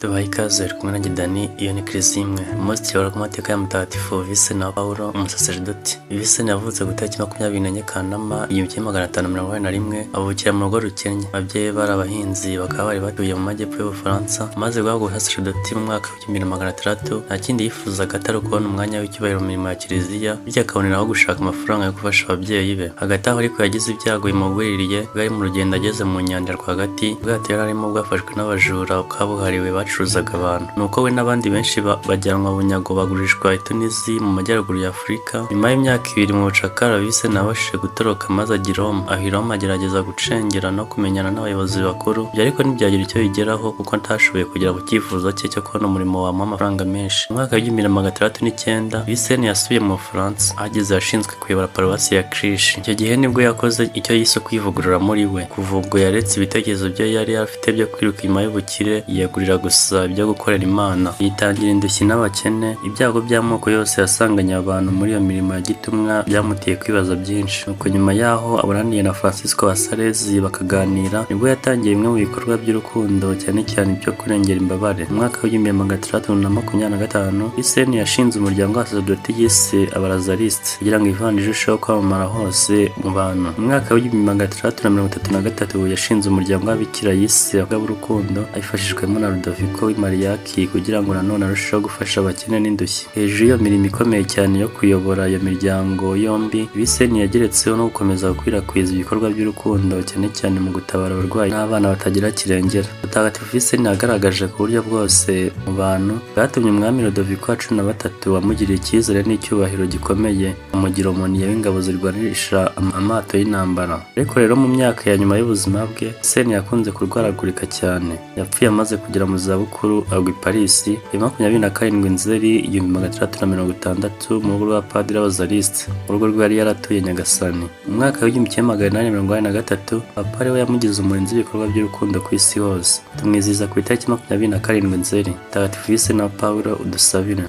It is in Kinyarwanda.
Tubaha ikaze kumwe nanjye Dani, iyo ni Kirisi imwe. Umunsi tuyobora ku mateka ya Mutagatifu Vincent na Pawulo, umusaseridoti. Vincent yavutse ku itariki 24 Kanama 1541, avukira mu rugo rukennye. Ababyeyi bari abahinzi, bakaba bari batuye mu majyepfo y'Ubufaransa. Amaze guhabwa ubusaseridoti mu mwaka w'1600, nta kindi yifuzaga atari ukubona umwanya w'icyubahiro mu mirimo ya Kiliziya, bityo akaboneraho gushaka amafaranga yo gufasha ababyeyi be. Hagati aho ariko yagize ibyago bimugwiririye, ubwo ari mu rugendo ageze mu nyanja rwagati. Ubwato yari arimo bwafashwe n'abajura kabuhariwe bacuruzaga abantu, nuko we n'abandi benshi bajyanwa bunyago bagurishwa i Tunizi mu majyaruguru ya Afurika. Nyuma y'imyaka 2 mu bucakara, Vincent nabashije gutoroka maze ajya i Roma. Aho i Roma agerageza gucengera no kumenyana n'abayobozi bakuru, ibyo ariko ntibyagira icyo bigeraho kuko ntashoboye kugera ku cyifuzo cye cyo kubona umurimo wamuha amafaranga menshi. Mu mwaka w'1609, Vincent yasubiye mu Bufaransa, ahageze yashinzwe kuyobora paruwasi ya Clichy. Icyo gihe nibwo yakoze icyo yise kwivugurura muri we. Kuva ubwo yaretse ibitekerezo bye yari afite byo kwiruka inyuma y'ubukire, yiyegurira gusa ibyo gukorera Imana. Yitangira indushyi n'abakene. Ibyago by'amoko yose yasanganye abantu muri iyo mirimo ya gitumwa byamuteye kwibaza byinshi. Nuko nyuma yaho aburaniye na Francisco wa Salesi bakaganira, nibwo yatangiye bimwe mu bikorwa by'urukundo, cyane cyane ibyo kurengera imbabare. Mu mwaka w'1625, Vincent yashinze umuryango wa saserdoti yise Abarazaliste kugira ngo ivanjiri irusheho kwamamara hose mu bantu. Mu mwaka w'1633, yashinze umuryango w'ababikira yise Abagaburukundo, abifashijwemo na Ludovico w'Imariyaki kugira ngo nanone arusheho gufasha abakene n'indushyi. Hejuru y'iyo mirimo ikomeye cyane yo kuyobora iyo miryango yombi, Vincent yageretseho no gukomeza gukwirakwiza ibikorwa by'urukundo, cyane cyane mu gutabara abarwayi n'abana batagira kirengera. Mutagatifu Vincent yagaragaje ku buryo bwose mu bantu, bwatumye umwami Ludovico wa 13 wamugiriye icyizere n'icyubahiro gikomeye, amugira umoniye w'ingabo zirwanisha amato y'intambara. Ariko rero mu myaka ya nyuma y'ubuzima bwe, Vincent yakunze kurwaragurika cyane. Yapfuye amaze kugera mu zabukuru, agwa i Paris ya 27 Nzeri 1660 mu rugo rwa Padiri Abazaliste, urugo rwe yari yaratuye Nyagasani. Mu mwaka w'1883, Papa ari we yamugize umurinzi w'ibikorwa by'urukundo ku isi hose. Tumwizihiza ku itariki 27 Nzeri. Mutagatifu Vincent na Pawulo, udusabire.